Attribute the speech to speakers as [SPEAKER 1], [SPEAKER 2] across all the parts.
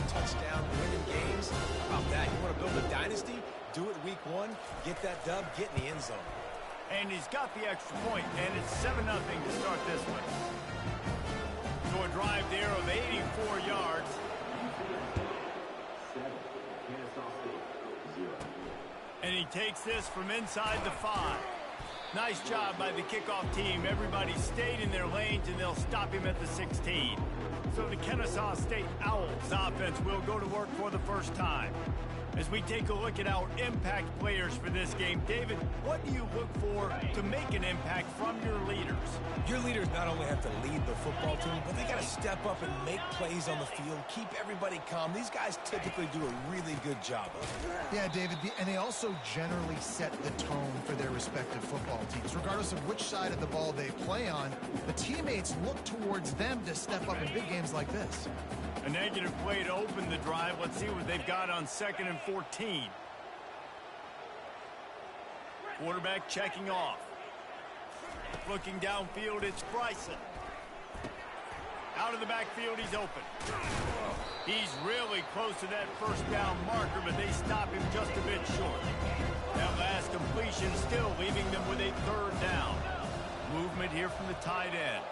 [SPEAKER 1] touchdown winning games. How about that? You want to build a dynasty? Do it week 1. Get that dub. Get in the end zone.
[SPEAKER 2] And he's got the extra point, and it's 7-0 to start this one. So a drive there of 84 yards. And he takes this from inside the 5. Nice job by the kickoff team. Everybody stayed in their lanes, and they'll stop him at the 16. So the Kennesaw State Owls offense will go to work for the first time. As we take a look at our impact players for this game, David, what do you look for to make an impact from your leaders?
[SPEAKER 1] Your leaders not only have to lead the football team, but they got to step up and make plays on the field, keep everybody calm. These guys typically do a really good job of it.
[SPEAKER 3] Yeah, David, and they also generally set the tone for their respective football teams. Regardless of which side of the ball they play on, the teammates look towards them to step up in big games like this.
[SPEAKER 2] A negative play to open the drive. Let's see what they've got on 2nd and 14. Quarterback checking off. Looking downfield, it's Bryson. Out of the backfield, he's open. He's really close to that first down marker, but they stop him just a bit short. That last completion still leaving them with a 3rd down. Movement here from the tight end.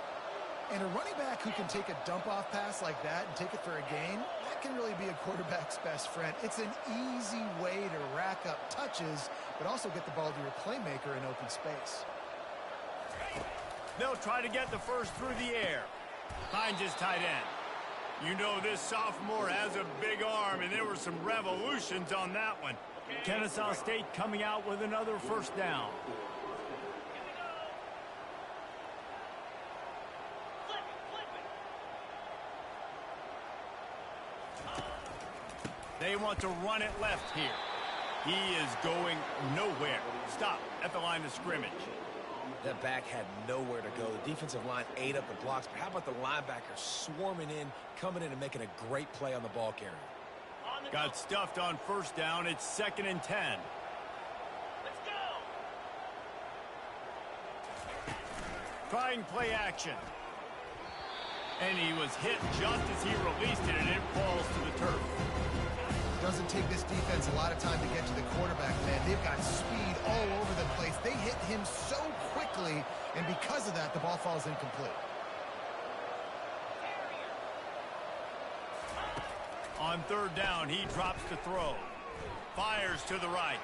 [SPEAKER 3] And a running back who can take a dump-off pass like that and take it for a gain, that can really be a quarterback's best friend. It's an easy way to rack up touches, but also get the ball to your playmaker in open space.
[SPEAKER 2] They'll try to get the first through the air. Finds his tight end. You know this sophomore has a big arm, and there were some revolutions on that one. Kennesaw State coming out with another first down. They want to run it left here. He is going nowhere. Stop at the line of scrimmage.
[SPEAKER 1] That back had nowhere to go. The defensive line ate up the blocks, but how about the linebacker swarming in, coming in and making a great play on the ball carrier?
[SPEAKER 2] Got stuffed on first down. It's 2nd and 10. Let's go. Trying play action. And he was hit just as he released it, and it falls to the turf.
[SPEAKER 3] Doesn't take this defense a lot of time to get to the quarterback, man. They've got speed all over the place. They hit him so quickly, and because of that, the ball falls incomplete.
[SPEAKER 2] On 3rd down, he drops to throw. Fires to the right.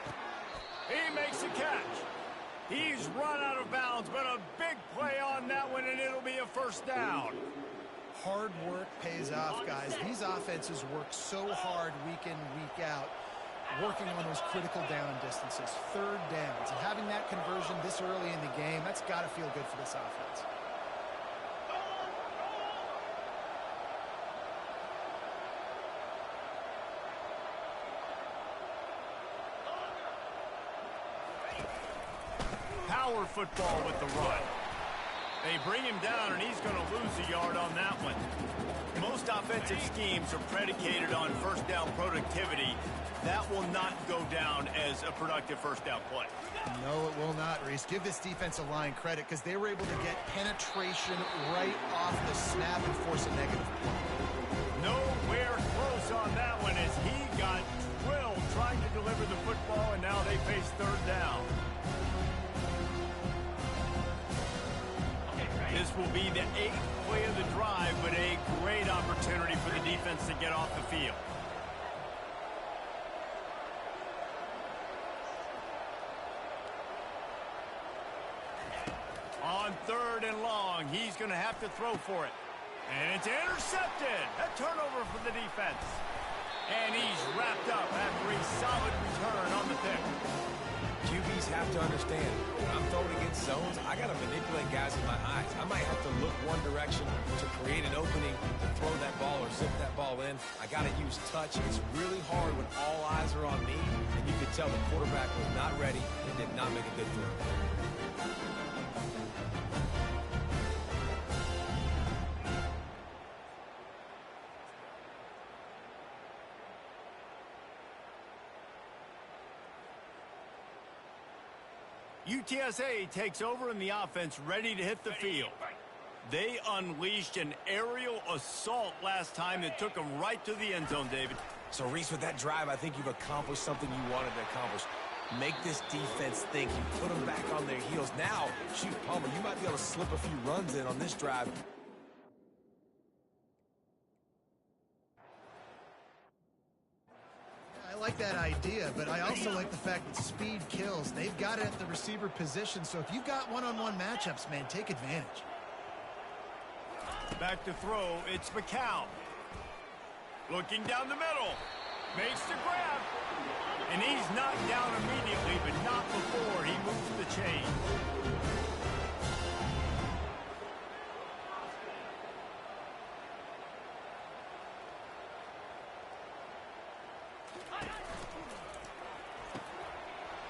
[SPEAKER 2] He makes a catch. He's run out of bounds, but a big play on that one, and it'll be a first down.
[SPEAKER 3] Hard work pays off, guys. These offenses work so hard week in, week out, working on those critical down distances, 3rd downs. And having that conversion this early in the game, that's got to feel good for this offense.
[SPEAKER 2] Power football with the run. They bring him down, and he's going to lose a yard on that one. Most offensive schemes are predicated on first down productivity. That will not go down as a productive first down play.
[SPEAKER 3] No, it will not, Reese. Give this defensive line credit because they were able to get penetration right off the snap and force a negative play.
[SPEAKER 2] Nowhere close on that one as he got drilled trying to deliver the football, and now they face 3rd down. This will be the 8th play of the drive, but a great opportunity for the defense to get off the field. On 3rd and long, he's going to have to throw for it. And it's intercepted. A turnover for the defense. And he's wrapped up after a solid return on the pick.
[SPEAKER 1] QBs have to understand, when I'm throwing against zones, I got to manipulate guys with my eyes. I might have to look one direction to create an opening to throw that ball or zip that ball in. I got to use touch. It's really hard when all eyes are on me, and you could tell the quarterback was not ready and did not make a good throw.
[SPEAKER 2] UTSA takes over in the offense, ready to hit the field. They unleashed an aerial assault last time that took them right to the end zone, David.
[SPEAKER 1] So, Reese, with that drive, I think you've accomplished something you wanted to accomplish. Make this defense think. You put them back on their heels. Now, shoot, Palmer, you might be able to slip a few runs in on this drive.
[SPEAKER 3] I like that idea, but I also like the fact that speed kills. They've got it at the receiver position, so if you've got one-on-one matchups, man, take advantage.
[SPEAKER 2] Back to throw, it's McCown. Looking down the middle. Makes the grab. And he's knocked down immediately, but not before he moves the chain.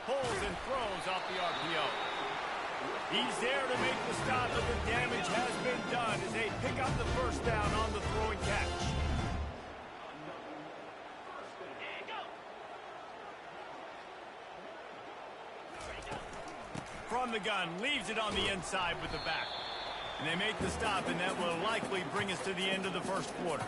[SPEAKER 2] Pulls and throws off the RPO. He's there to make the stop, but the damage has been done as they pick up the first down on the throw and catch. From the gun, leaves it on the inside with the back. And they make the stop, and that will likely bring us to the end of the first quarter.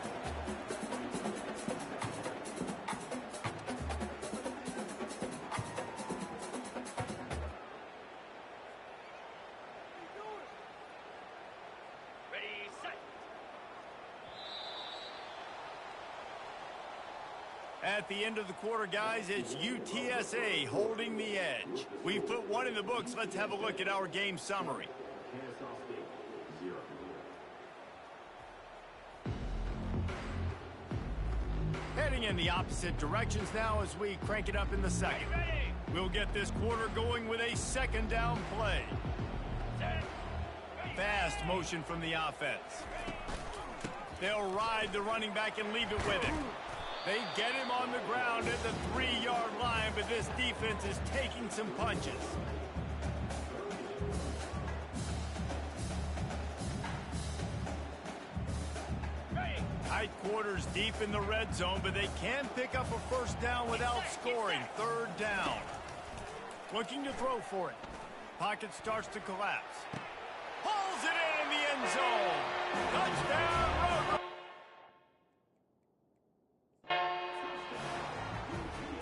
[SPEAKER 2] At the end of the quarter, guys, it's UTSA holding the edge. We've put one in the books. Let's have a look at our game summary. Heading in the opposite directions now as we crank it up in the second. We'll get this quarter going with a second down play. Fast motion from the offense. They'll ride the running back and leave it with him. They get him on the ground at the 3-yard line, but this defense is taking some punches. Tight quarters deep in the red zone, but they can pick up a first down without scoring. Third down. Looking to throw for it. Pocket starts to collapse. Pulls it in the end zone. Touchdown, Road.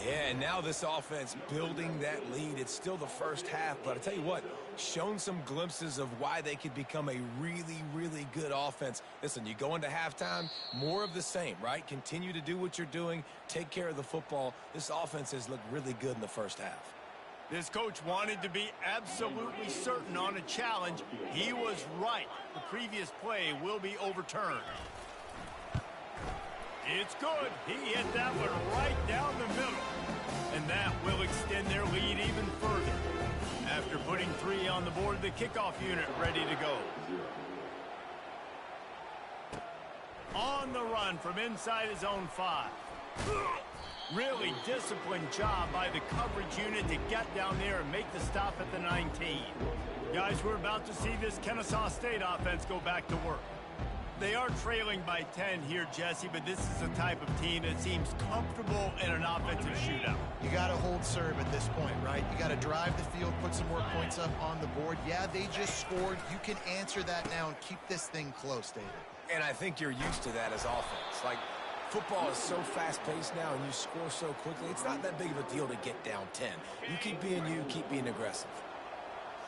[SPEAKER 1] Yeah, and now this offense building that lead. It's still the first half, but I tell you what, shown some glimpses of why they could become a really, really good offense. Listen, you go into halftime, more of the same, right? Continue to do what you're doing, take care of the football. This offense has looked really good in the first half.
[SPEAKER 2] This coach wanted to be absolutely certain on a challenge. He was right. The previous play will be overturned. It's good. He hit that one right down the middle. And that will extend their lead even further. After putting 3 on the board, the kickoff unit ready to go. On the run from inside his own 5. Really disciplined job by the coverage unit to get down there and make the stop at the 19. Guys, we're about to see this Kennesaw State offense go back to work. They are trailing by 10 here, Jesse, but this is the type of team that seems comfortable in an offensive shootout.
[SPEAKER 3] You got to hold serve at this point, right? You got to drive the field, put some more points up on the board. Yeah, they just scored. You can answer that now and keep this thing close, David.
[SPEAKER 1] And I think you're used to that as offense. Like, football is so fast-paced now and you score so quickly, it's not that big of a deal to get down 10. You keep being you, keep being aggressive.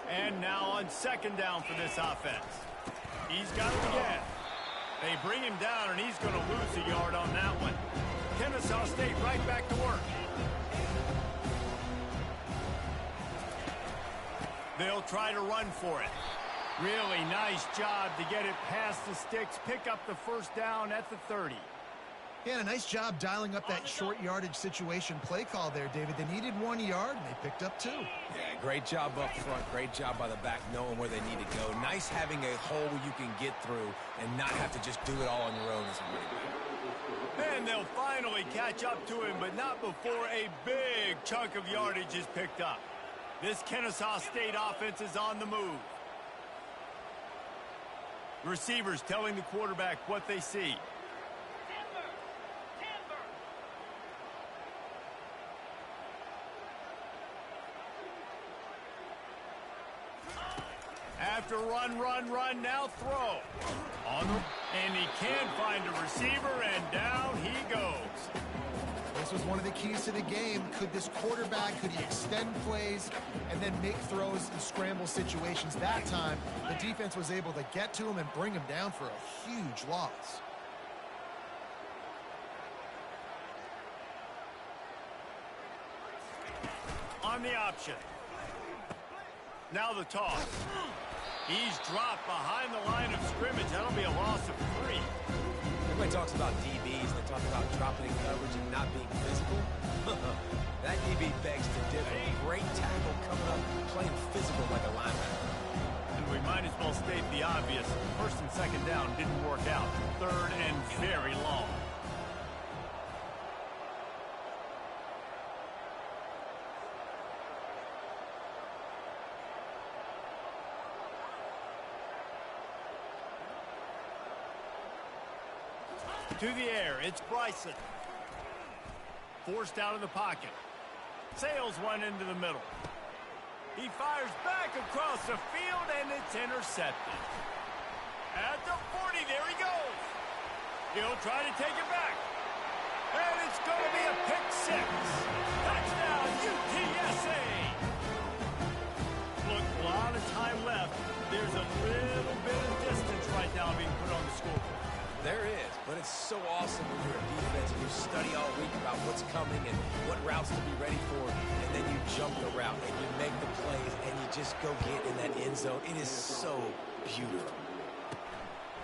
[SPEAKER 2] And now on second down for this offense. He's got it again. They bring him down, and he's going to lose a yard on that one. Kennesaw State right back to work. They'll try to run for it. Really nice job to get it past the sticks, pick up the first down at the 30.
[SPEAKER 3] Yeah, a nice job dialing up that short yardage situation play call there, David. They needed 1 yard, and they picked up 2.
[SPEAKER 1] Yeah, great job up front. Great job by the back knowing where they need to go. Nice having a hole you can get through and not have to just do it all on your own as a running back.
[SPEAKER 2] And they'll finally catch up to him, but not before a big chunk of yardage is picked up. This Kennesaw State offense is on the move. Receivers telling the quarterback what they see. after run, now throw. And he can't find a receiver, and down he goes.
[SPEAKER 3] This was one of the keys to the game. Could this quarterback, could he extend plays and then make throws in scramble situations? That time, the defense was able to get to him and bring him down for a huge loss.
[SPEAKER 2] On the option. Now the toss. He's dropped behind the line of scrimmage. That'll be a loss of 3.
[SPEAKER 1] Everybody talks about DBs. They talk about dropping in coverage and not being physical. That DB begs to differ. Great tackle coming up, playing physical like a linebacker.
[SPEAKER 2] And we might as well state the obvious. First and second down didn't work out. Third and very long. To the air, it's Bryson. Forced out of the pocket. Sails one into the middle. He fires back across the field, and it's intercepted. At the 40, there he goes. He'll try to take it back. And it's going to be a pick 6. Touchdown, UTSA. Look, a lot of time left. There's a little bit of distance right now being put on the scoreboard.
[SPEAKER 1] There is, but it's so awesome when you're a defense and you study all week about what's coming and what routes to be ready for, and then you jump the route and you make the plays and you just go get in that end zone. It is so beautiful.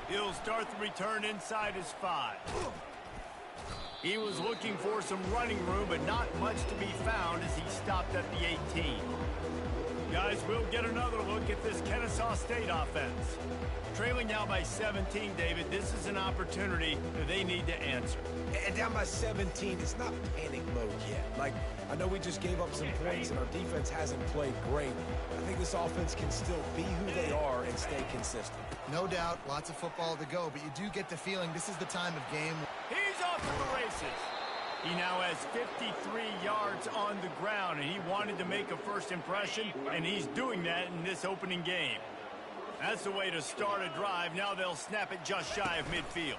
[SPEAKER 2] He'll start the return inside his 5. He was looking for some running room, but not much to be found as he stopped at the 18. Guys, we'll get another look at this Kennesaw State offense. Trailing now by 17, David, this is an opportunity that they need to answer.
[SPEAKER 1] And down by 17, it's not panic mode yet. Like, I know we just gave up some points and our defense hasn't played great. I think this offense can still be who they are and stay consistent.
[SPEAKER 3] No doubt, lots of football to go, but you do get the feeling this is the time of game.
[SPEAKER 2] He's off to the races. He now has 53 yards on the ground, and he wanted to make a first impression, and he's doing that in this opening game. That's the way to start a drive. Now they'll snap it just shy of midfield.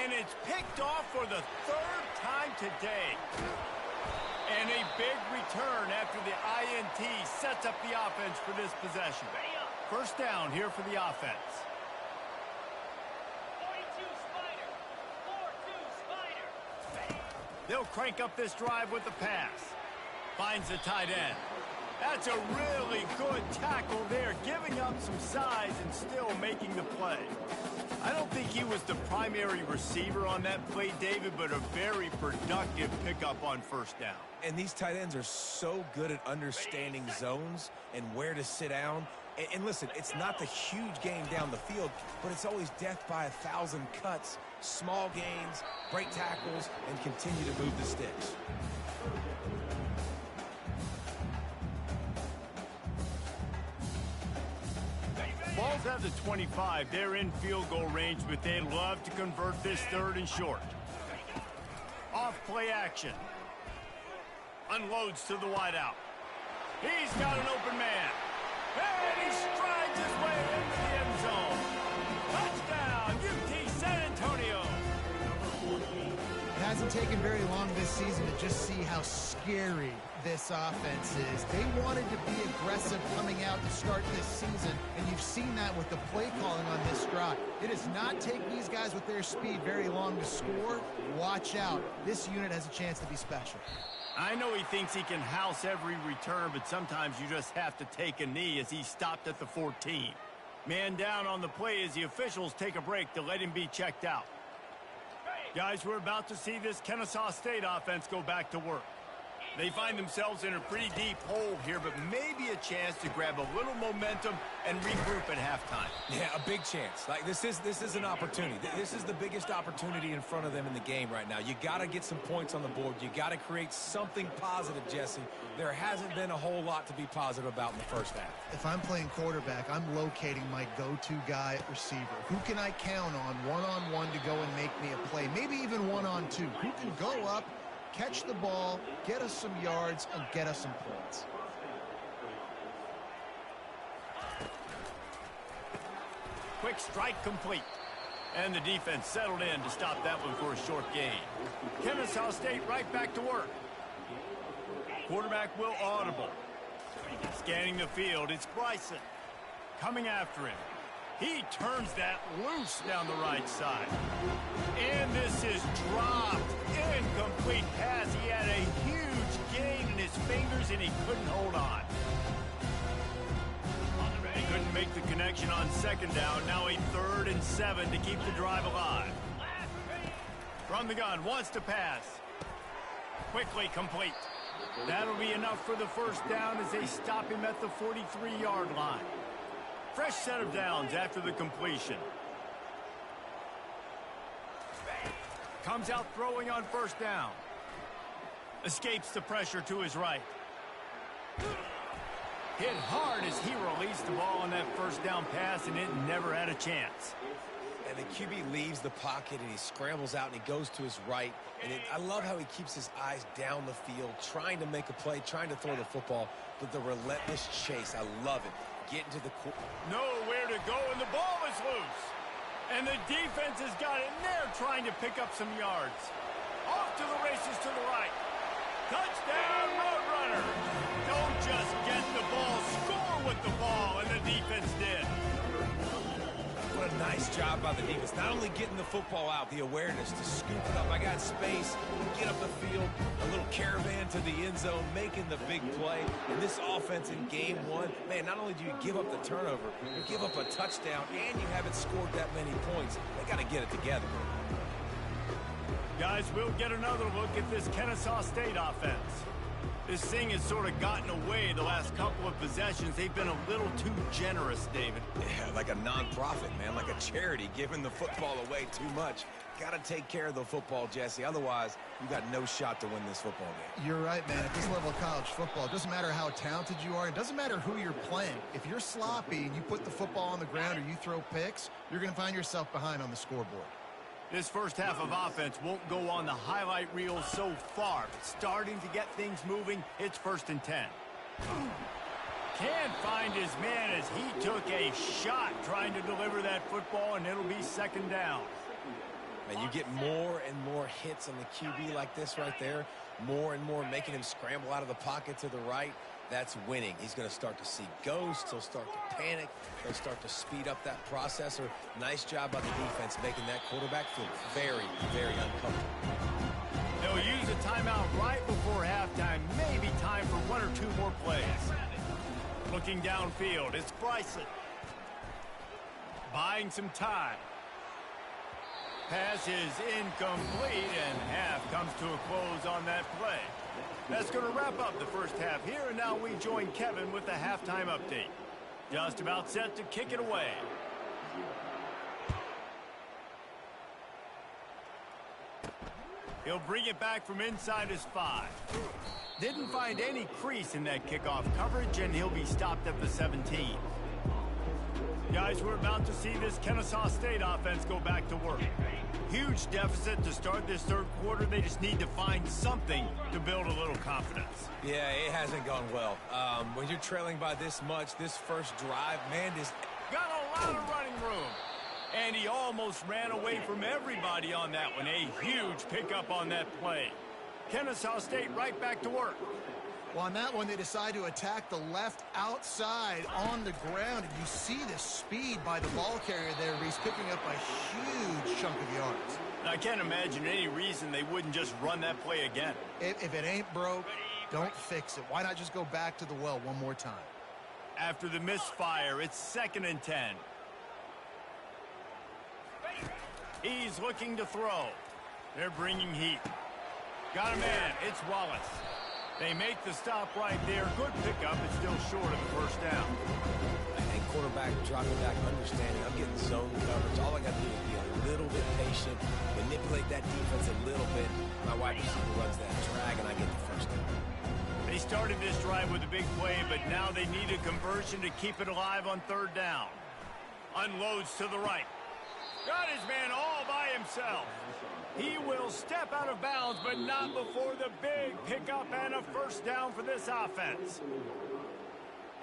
[SPEAKER 2] And it's picked off for the 3rd time today. And a big return after the INT sets up the offense for this possession. First down here for the offense.
[SPEAKER 4] 42 Spider. 4-2 Spider.
[SPEAKER 2] They'll crank up this drive with the pass. Finds the tight end. That's a really good tackle there, giving up some size and still making the play. I don't think he was the primary receiver on that play, David, but a very productive pickup on first down.
[SPEAKER 1] And these tight ends are so good at understanding zones and where to sit down. And listen, it's not the huge game down the field, but it's always death by 1,000 cuts, small gains, break tackles, and continue to move the sticks.
[SPEAKER 2] Ball's at the 25. They're in field goal range, but they'd love to convert this 3rd and short. Off play action. Unloads to the wideout. He's got an open man. And he strides his way into the end zone. Touchdown, UT San Antonio.
[SPEAKER 3] It hasn't taken very long this season to just see how scary this offense is. They wanted to be aggressive coming out to start this season, and you've seen that with the play calling on this drive. It does not take these guys with their speed very long to score. Watch out. This unit has a chance to be special.
[SPEAKER 2] I know he thinks he can house every return, but sometimes you just have to take a knee as he stopped at the 14. Man down on the play as the officials take a break to let him be checked out. Guys, we're about to see this Kennesaw State offense go back to work. They find themselves in a pretty deep hole here, but maybe a chance to grab a little momentum and regroup at halftime.
[SPEAKER 1] Yeah, a big chance. Like, this is an opportunity. This is the biggest opportunity in front of them in the game right now. You got to get some points on the board. You got to create something positive, Jesse. There hasn't been a whole lot to be positive about in the first half.
[SPEAKER 3] If I'm playing quarterback, I'm locating my go-to guy at receiver. Who can I count on one-on-one to go and make me a play? Maybe even one-on-two. Who can go up, catch the ball, get us some yards, and get us some points.
[SPEAKER 2] quick strike complete. And the defense settled in to stop that one for a short gain. Kennesaw State right back to work. Quarterback will audible. Scanning the field, it's Bryson. Coming after him. He turns that loose down the right side. And this is dropped. Incomplete pass. He had a huge gain in his fingers, and he couldn't hold on. He couldn't make the connection on second down. Now a 3rd and 7 to keep the drive alive. From the gun, wants to pass. Quickly complete. That'll be enough for the first down as they stop him at the 43-yard line. Fresh set of downs after the completion. Comes out throwing on first down. Escapes the pressure to his right. Hit hard as he released the ball on that first down pass, and it never had a chance.
[SPEAKER 1] And the QB leaves the pocket, and he scrambles out, and he goes to his right. And I love how he keeps his eyes down the field, trying to make a play, trying to throw the football, but the relentless chase. I love it. Get into the
[SPEAKER 2] nowhere to go, and the ball is loose. And the defense has got it in there trying to pick up some yards. Off to the races to the right. Touchdown, Roadrunner. Don't just get the ball, score with the ball, and the defense did.
[SPEAKER 1] What a nice job by the defense. Not only getting the football out, the awareness to scoop it up. I got space, get up the field, a little caravan to the end zone, making the big play. And this offense in game one, man, not only do you give up the turnover, you give up a touchdown, and you haven't scored that many points. They got to get it together.
[SPEAKER 2] Guys, we'll get another look at this Kennesaw State offense. This thing has sort of gotten away the last couple of possessions. They've been a little too generous, David.
[SPEAKER 1] Yeah, like a non-profit, man, like a charity, giving the football away too much. Got to take care of the football, Jesse. Otherwise, you got no shot to win this football game.
[SPEAKER 3] You're right, man. At this level of college football, it doesn't matter how talented you are. It doesn't matter who you're playing. If you're sloppy and you put the football on the ground or you throw picks, you're going to find yourself behind on the scoreboard.
[SPEAKER 2] This first half of offense won't go on the highlight reel so far, but starting to get things moving, it's 1st and 10. Can't find his man as he took a shot trying to deliver that football, and it'll be 2nd down.
[SPEAKER 1] Man, you get more and more hits on the QB like this right there, more and more making him scramble out of the pocket to the right. That's winning. He's going to start to see ghosts. He'll start to panic. He'll start to speed up that processor. Nice job by the defense making that quarterback feel very, very uncomfortable.
[SPEAKER 2] They'll use a timeout right before halftime. Maybe time for 1 or 2 more plays. Looking downfield, it's Bryson. Buying some time. Pass is incomplete, and half comes to a close on that play. That's going to wrap up the first half here, and now we join Kevin with the halftime update. Just about set to kick it away. He'll bring it back from inside his 5. Didn't find any crease in that kickoff coverage, and he'll be stopped at the 17. Guys, we're about to see this Kennesaw State offense go back to work. Huge deficit to start this 3rd quarter. They just need to find something to build a little confidence.
[SPEAKER 1] Yeah, it hasn't gone well. When you're trailing by this much, this first drive, man, this
[SPEAKER 2] got a lot of running room. And he almost ran away from everybody on that one. A huge pickup on that play. Kennesaw State right back to work.
[SPEAKER 3] Well, on that one, they decide to attack the left outside on the ground. And you see the speed by the ball carrier there. He's picking up a huge chunk of yards.
[SPEAKER 2] I can't imagine any reason they wouldn't just run that play again.
[SPEAKER 3] If it ain't broke, don't fix it. Why not just go back to the well one more time?
[SPEAKER 2] After the misfire, it's 2nd and 10. He's looking to throw. They're bringing heat. Got a man. It's Wallace. They make the stop right there. Good pickup. It's still short of the first down.
[SPEAKER 1] And quarterback dropping back, understanding I'm getting zone coverage. All I got to do is be a little bit patient, manipulate that defense a little bit. My wide receiver runs that drag, and I get the first down.
[SPEAKER 2] They started this drive with a big play, but now they need a conversion to keep it alive on 3rd down. Unloads to the right. Got his man all by himself. He will step out of bounds, but not before the big pickup and a first down for this offense.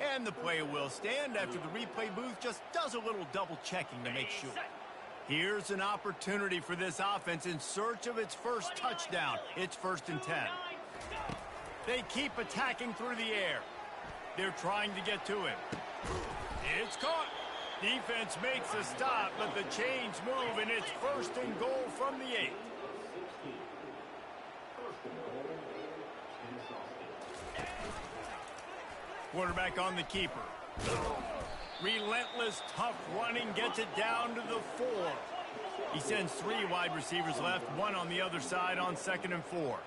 [SPEAKER 2] And the play will stand after the replay booth just does a little double checking to make sure. Here's an opportunity for this offense in search of its first touchdown. It's 1st and 10. They keep attacking through the air. They're trying to get to him. It's caught. Defense makes a stop, but the chains move, and it's 1st and goal from the 8. Quarterback on the keeper. Relentless, tough running gets it down to the 4. He sends 3 wide receivers left, 1 on the other side on 2nd and 4.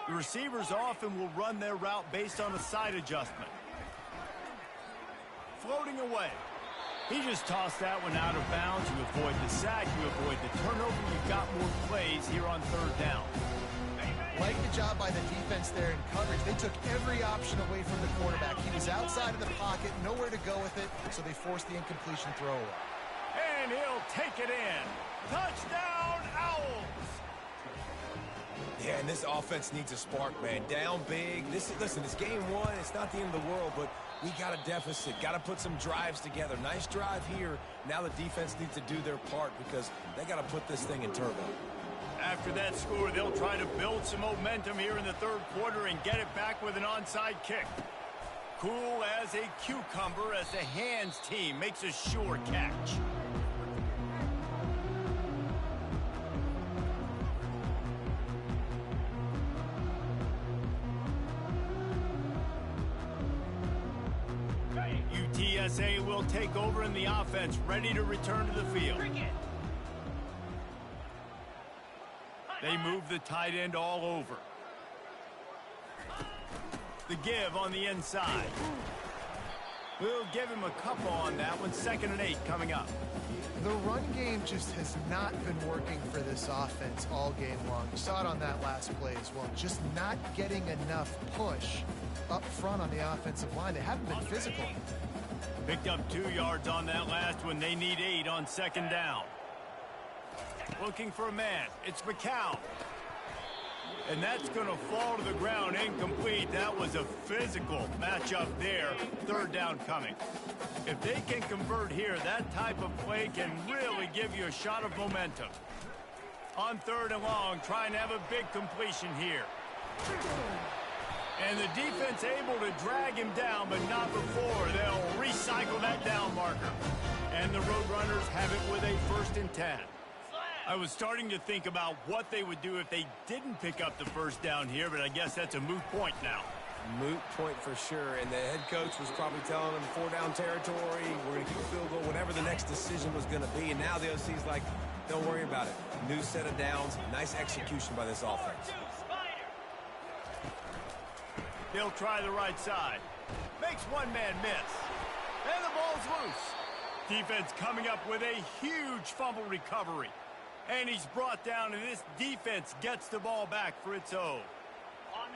[SPEAKER 2] The receivers often will run their route based on a side adjustment. Floating away. He just tossed that one out of bounds. You avoid the sack, you avoid the turnover. You've got more plays here on 3rd down.
[SPEAKER 3] Like the job by the defense there in coverage. They took every option away from the quarterback. He was outside of the pocket, nowhere to go with it, so they forced the incompletion throw away.
[SPEAKER 2] And he'll take it in. Touchdown, Owls!
[SPEAKER 1] Yeah, and this offense needs a spark, man. Down big. Listen, it's game 1. It's not the end of the world, but we got a deficit. Got to put some drives together. Nice drive here. Now the defense needs to do their part because they got to put this thing in turbo.
[SPEAKER 2] After that score, they'll try to build some momentum here in the 3rd quarter and get it back with an onside kick. Cool as a cucumber as the hands team makes a sure catch. UTSA will take over in the offense, ready to return to the field. They move the tight end all over. The give on the inside. We'll give him a couple on that one. 2nd and 8 coming up.
[SPEAKER 3] The run game just has not been working for this offense all game long. You saw it on that last play as well. Just not getting enough push up front on the offensive line. They haven't been physical.
[SPEAKER 2] Picked up 2 yards on that last one. They need 8 on 2nd down. Looking for a man. It's McCown. And that's going to fall to the ground incomplete. That was a physical matchup there. 3rd down coming. If they can convert here, that type of play can really give you a shot of momentum. On 3rd and long, trying to have a big completion here. And the defense able to drag him down, but not before. They'll recycle that down marker. And the Roadrunners have it with a 1st and 10. I was starting to think about what they would do if they didn't pick up the 1st down here, but I guess that's a moot point now.
[SPEAKER 1] Moot point for sure, and the head coach was probably telling them 4-down territory, we're going to keep a field goal, whatever the next decision was going to be, and now the OC's like, don't worry about it. New set of downs, nice execution by this offense.
[SPEAKER 2] They'll try the right side. Makes one man miss. And the ball's loose. Defense coming up with a huge fumble recovery. And he's brought down, and this defense gets the ball back for its own.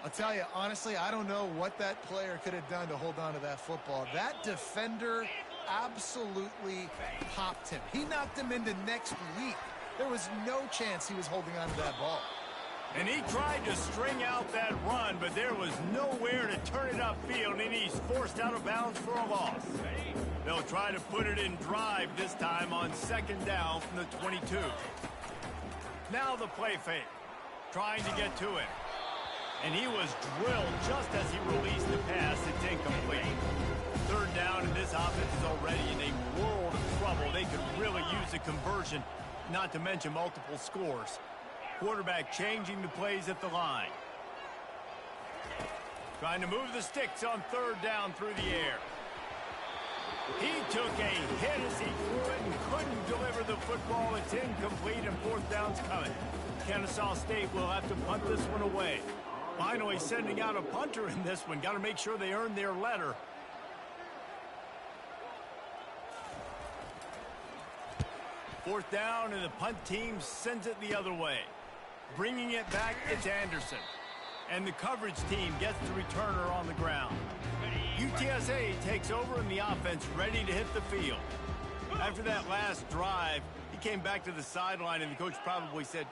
[SPEAKER 3] I'll tell you, honestly, I don't know what that player could have done to hold on to that football. That defender absolutely popped him. He knocked him into next week. There was no chance he was holding on to that ball.
[SPEAKER 2] And he tried to string out that run, but there was nowhere to turn it upfield, and he's forced out of bounds for a loss. They'll try to put it in drive this time on 2nd down from the 22. Now the play fake, trying to get to him. And he was drilled just as he released the pass. It's incomplete. 3rd down, and this offense is already in a world of trouble. They could really use a conversion, not to mention multiple scores. Quarterback changing the plays at the line. Trying to move the sticks on 3rd down through the air. He took a hit as he threw it and couldn't deliver the football. It's incomplete, and 4th down's coming. Kennesaw State will have to punt this one away. Finally sending out a punter in this one. Got to make sure they earn their letter. Fourth down, and the punt team sends it the other way. Bringing it back, it's Anderson. And the coverage team gets the returner on the ground. UTSA takes over in the offense, ready to hit the field. After that last drive, he came back to the sideline, and the coach probably said,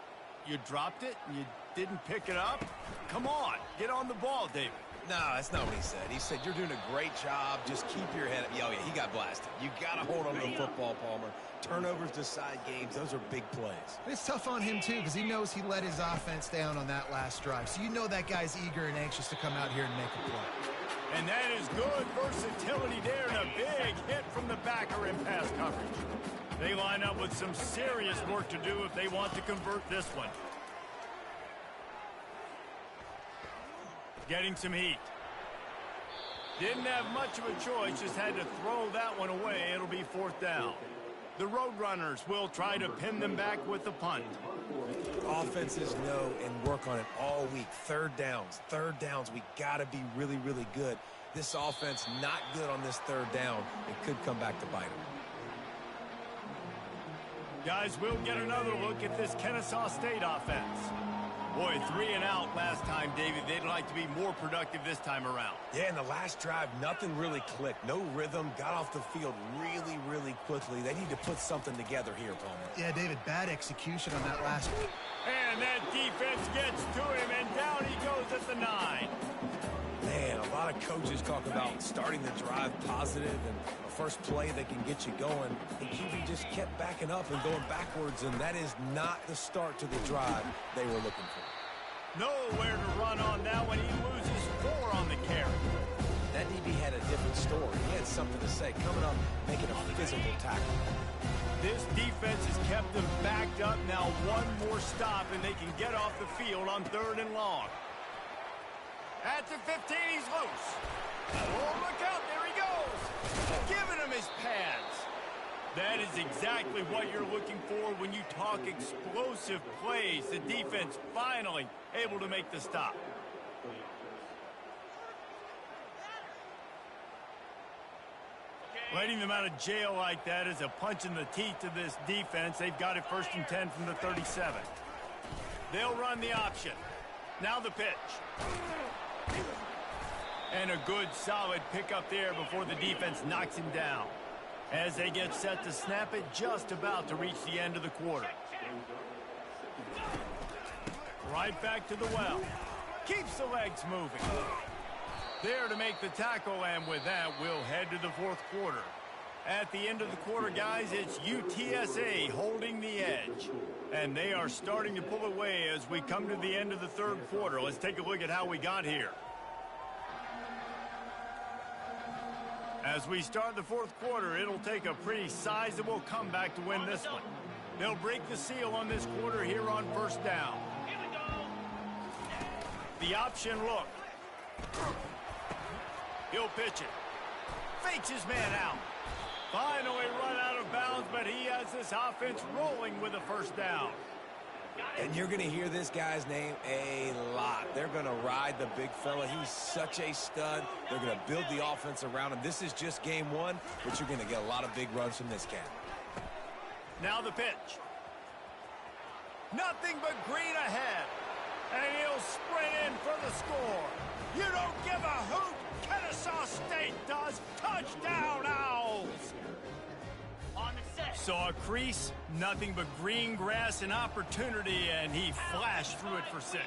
[SPEAKER 2] "You dropped it, and you didn't pick it up? Come on, get on the ball, David.
[SPEAKER 1] No, that's not what he said. He said, you're doing a great job. Just keep your head up. Oh, yeah, he got blasted. You got to hold on to the football, Palmer. Turnovers decide games. Those are big plays.
[SPEAKER 3] It's tough on him, too, because he knows he let his offense down on that last drive. So you know that guy's eager and anxious to come out here and make a play.
[SPEAKER 2] And that is good versatility there and a big hit from the backer in pass coverage. They line up with some serious work to do if they want to convert this one. Getting some heat. Didn't have much of a choice, just had to throw that one away. It'll be 4th down. The Roadrunners will try to pin them back with the punt.
[SPEAKER 1] Offenses know and work on it all week. Third downs, we got to be really, really good. This offense not good on this 3rd down. It could come back to bite them.
[SPEAKER 2] Guys, we'll get another look at this Kennesaw State offense. Boy, 3 and out last time, David. They'd like to be more productive this time around.
[SPEAKER 1] Yeah, in the last drive, nothing really clicked. No rhythm, got off the field really, really quickly. They need to put something together here, Palmer.
[SPEAKER 3] Yeah, David, bad execution on that last one.
[SPEAKER 2] And that defense gets to him, and down he goes at the 9.
[SPEAKER 1] Man, a lot of coaches talk about starting the drive positive and a first play that can get you going. The QB just kept backing up and going backwards, and that is not the start to the drive they were looking for.
[SPEAKER 2] Nowhere to run on that one. He loses 4 on the carry.
[SPEAKER 1] That DB had a different story. He had something to say, coming up, making a physical tackle.
[SPEAKER 2] This defense has kept them backed up. Now one more stop, and they can get off the field on 3rd and long. At the 15, he's loose. Oh, look out, there he goes. Giving him his pads. That is exactly what you're looking for when you talk explosive plays. The defense finally able to make the stop. Letting them out of jail like that is a punch in the teeth to this defense. They've got it 1st and 10 from the 37. They'll run the option. Now the pitch. And a good, solid pickup there before the defense knocks him down. As they get set to snap it, just about to reach the end of the quarter. Right back to the well. Keeps the legs moving. There to make the tackle, and with that, we'll head to the 4th quarter. At the end of the quarter, guys, it's UTSA holding the edge. And they are starting to pull away as we come to the end of the 3rd quarter. Let's take a look at how we got here. As we start the 4th quarter, it'll take a pretty sizable comeback to win this one. They'll break the seal on this quarter here on 1st down. The option look. He'll pitch it. Fakes his man out. Finally run out of bounds, but he has this offense rolling with a 1st down.
[SPEAKER 1] And you're going to hear this guy's name a lot. They're going to ride the big fella. He's such a stud. They're going to build the offense around him. This is just game 1, but you're going to get a lot of big runs from this cat.
[SPEAKER 2] Now the pitch. Nothing but green ahead. And he'll sprint in for the score. You don't give a hoot. Kennesaw State does. Touchdown, Owls. Saw a crease, nothing but green grass and opportunity, and he flashed through it for 6.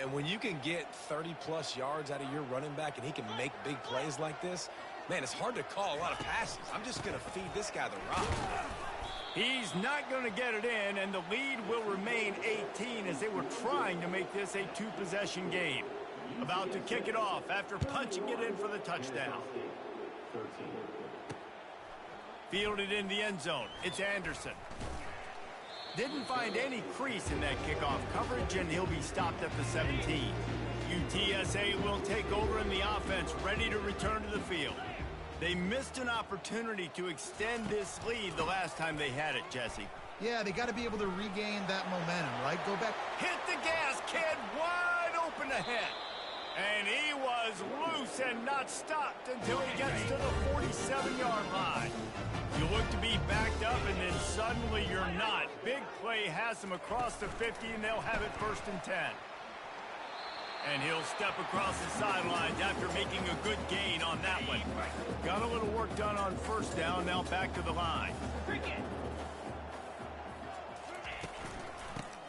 [SPEAKER 1] And when you can get 30-plus yards out of your running back and he can make big plays like this, man, it's hard to call a lot of passes. I'm just going to feed this guy the rock.
[SPEAKER 2] He's not going to get it in, and the lead will remain 18 as they were trying to make this a 2-possession game. About to kick it off after punching it in for the touchdown. Fielded in the end zone. It's Anderson. Didn't find any crease in that kickoff coverage, and he'll be stopped at the 17. UTSA will take over in the offense, ready to return to the field. They missed an opportunity to extend this lead the last time they had it, Jesse.
[SPEAKER 3] Yeah, they got to be able to regain that momentum, right? Go back.
[SPEAKER 2] Hit the gas, kid. Wide open ahead. And he was loose and not stopped until he gets to the 47-yard line. You look to be backed up, and then suddenly you're not. Big play has him across the 50, and they'll have it 1st and 10. And he'll step across the sidelines after making a good gain on that one. Got a little work done on 1st down, now back to the line.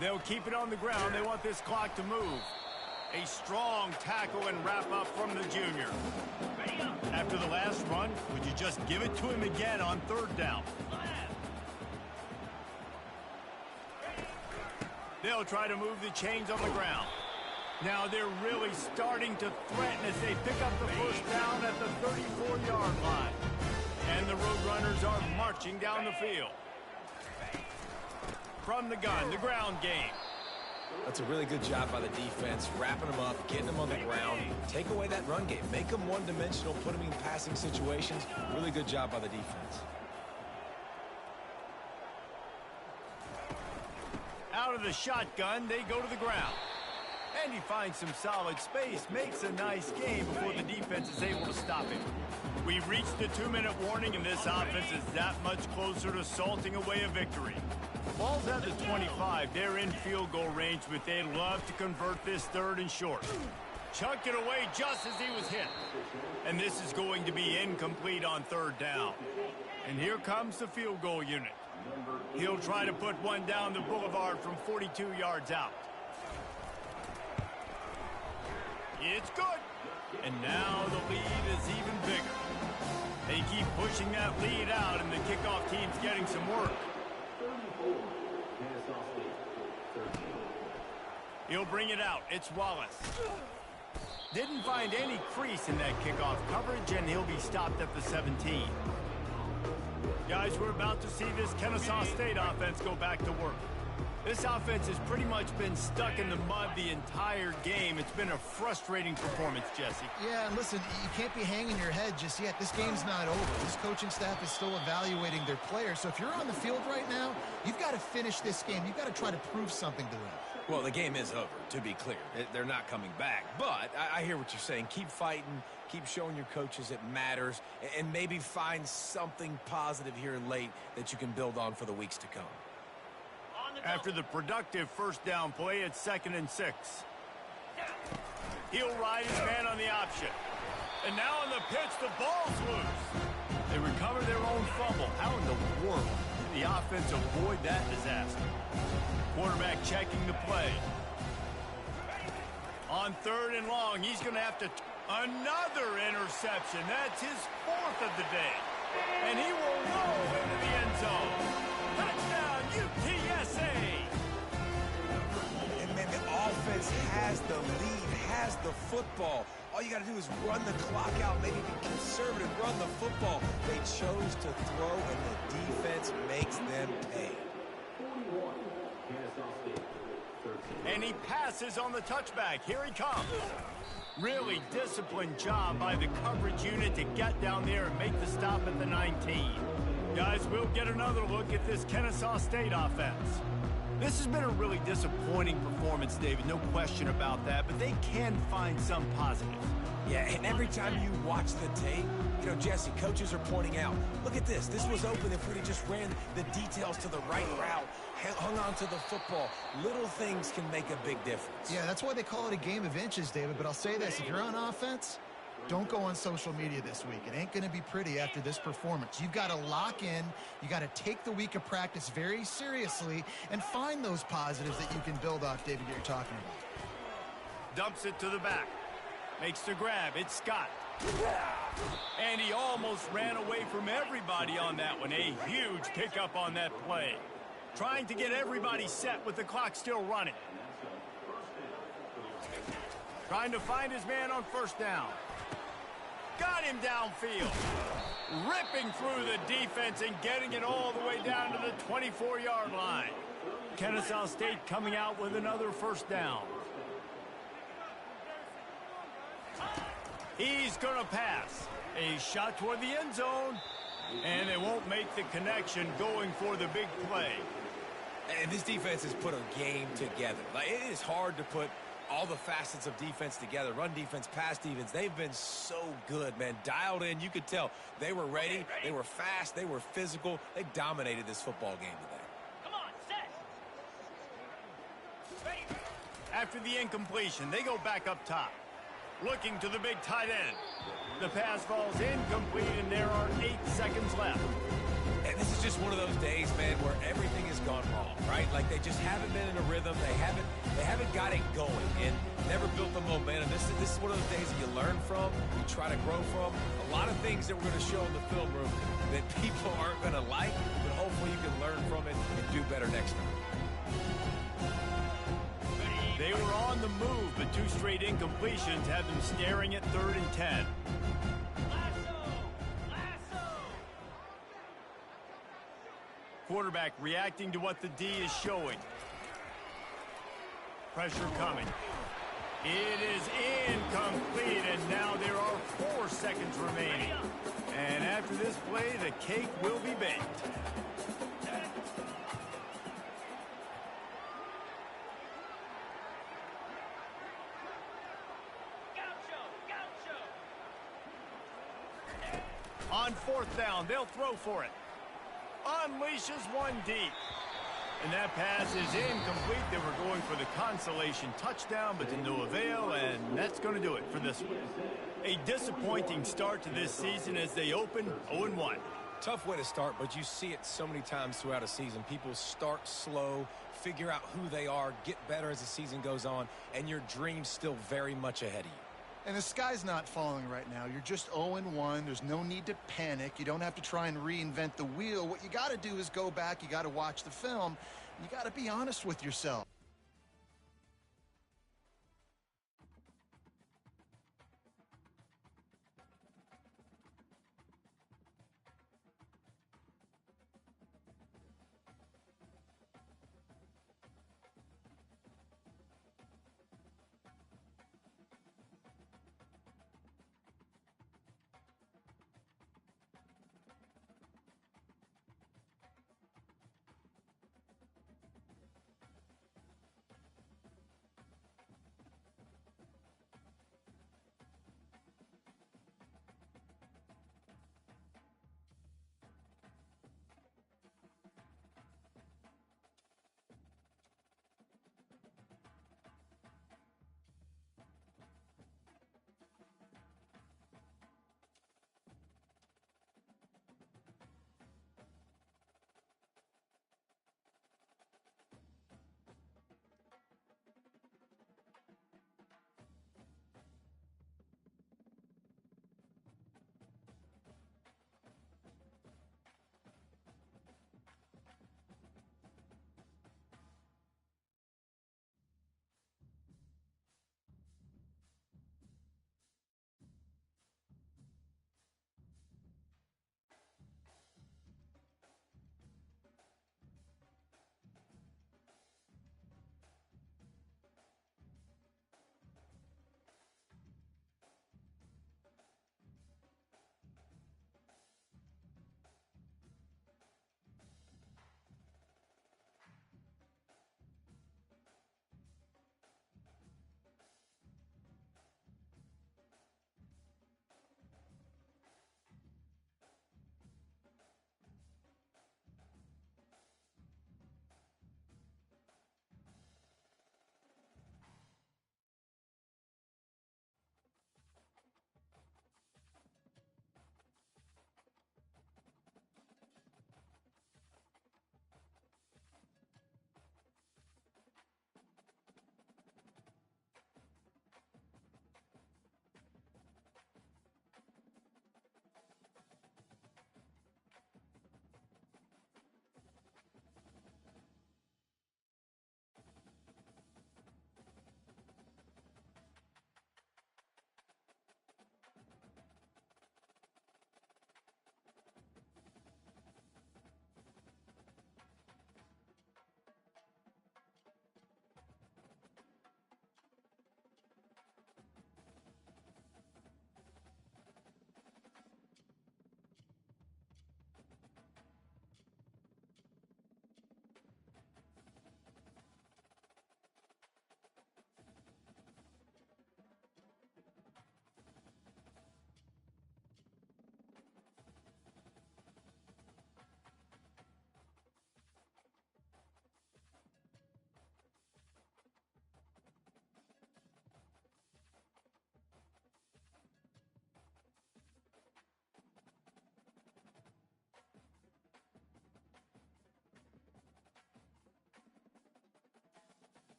[SPEAKER 2] They'll keep it on the ground. They want this clock to move. A strong tackle and wrap up from the junior. After the last run, would you just give it to him again on third down? They'll try to move the chains on the ground. Now they're really starting to threaten as they pick up the first down at the 34-yard line. And the Roadrunners are marching down the field. From the gun, the ground game.
[SPEAKER 1] That's a really good job by the defense, wrapping them up, getting them on the ground. Take away that run game. Make them one-dimensional, put them in passing situations. Really good job by the defense.
[SPEAKER 2] Out of the shotgun, they go to the ground. And he finds some solid space, makes a nice game before the defense is able to stop him. We've reached the 2-minute warning, and this offense is that much closer to salting away a victory. Ball's at the 25. They're in field goal range, but they'd love to convert this third and short. Chucked it away just as he was hit. And this is going to be incomplete on third down. And here comes the field goal unit. He'll try to put one down the boulevard from 42 yards out. It's good. And now the lead is even bigger. They keep pushing that lead out, and the kickoff team's getting some work. He'll bring it out. It's Wallace. Didn't find any crease in that kickoff coverage, and he'll be stopped at the 17. Guys, we're about to see this Kennesaw State offense go back to work. This offense has pretty much been stuck in the mud the entire game. It's been a frustrating performance, Jesse.
[SPEAKER 3] Yeah, and listen, you can't be hanging your head just yet. This game's not over. This coaching staff is still evaluating their players. So if you're on the field right now, you've got to finish this game. You've got to try to prove something to them.
[SPEAKER 1] Well, the game is over, to be clear. They're not coming back. But I hear what you're saying. Keep fighting. Keep showing your coaches it matters. And maybe find something positive here late that you can build on for the weeks to come.
[SPEAKER 2] After the productive first down play, it's 2nd and 6. He'll ride his man on the option. And now on the pitch, the ball's loose. They recover their own fumble. How in the world did the offense avoid that disaster? Quarterback checking the play. On 3rd and long, he's going to have to... Another interception. That's his 4th of the day. And he will roll into the end zone. Touchdown, UTSA!
[SPEAKER 1] And man, the offense has the lead, has the football. All you got to do is run the clock out, maybe be conservative, run the football. They chose to throw, and the defense makes them pay.
[SPEAKER 2] And he passes on the touchback. Here he comes. Really disciplined job by the coverage unit to get down there and make the stop at the 19. Guys, we'll get another look at this Kennesaw State offense. This has been a really disappointing performance, David, no question about that, but they can find some positive.
[SPEAKER 1] Yeah, and every time you watch the tape, you know, Jesse, coaches are pointing out, look at this. This was open if we just ran the details to the right route, hung on to the football. Little things can make a big difference.
[SPEAKER 3] Yeah, that's why they call it a game of inches, David. But I'll say this, if you're on offense, don't go on social media this week. It ain't going to be pretty after this performance. You've got to lock in. You got to take the week of practice very seriously and find those positives that you can build off, David, that you're talking about.
[SPEAKER 2] Dumps it to the back. Makes the grab. It's Scott. And he almost ran away from everybody on that one. A huge pickup on that play. Trying to get everybody set with the clock still running. Trying to find his man on first down. Got him downfield. Ripping through the defense and getting it all the way down to the 24-yard line. Kennesaw State coming out with another first down. He's going to pass. A shot toward the end zone. And they won't make the connection going for the big play.
[SPEAKER 1] And this defense has put a game together. Like, it is hard to put all the facets of defense together. Run defense, pass defense. They've been so good, man. Dialed in. You could tell they were ready. They were fast. They were physical. They dominated this football game today.
[SPEAKER 4] Come on, set. Ready.
[SPEAKER 2] After the incompletion, they go back up top. Looking to the big tight end. The pass falls incomplete, and there are 8 seconds left.
[SPEAKER 1] And This is just one of those days, man, where everything has gone wrong, right? Like they just haven't been in a rhythm. They haven't got it going and never built the momentum. This is one of those days that you learn from, you try to grow from. A lot of things that we're going to show in the film room that people aren't going to like, but hopefully you can learn from it and do better next time.
[SPEAKER 2] They were on the move, but 2 straight incompletions had them staring at 3rd and 10. Quarterback reacting to what the D is showing. Pressure coming. It is incomplete, and now there are 4 seconds remaining. And after this play, the cake will be baked. On 4th down, they'll throw for it. Unleashes one deep. And that pass is incomplete. They were going for the consolation touchdown, but to no avail, and that's going to do it for this one. A disappointing start to this season as they open 0-1.
[SPEAKER 1] Tough way to start, but you see it so many times throughout a season. People start slow, figure out who they are, get better as the season goes on, and your dream's still very much ahead of you.
[SPEAKER 3] And the sky's not falling right now. You're just 0-1. There's no need to panic. You don't have to try and reinvent the wheel. What you got to do is go back. You got to watch the film. You got to be honest with yourself.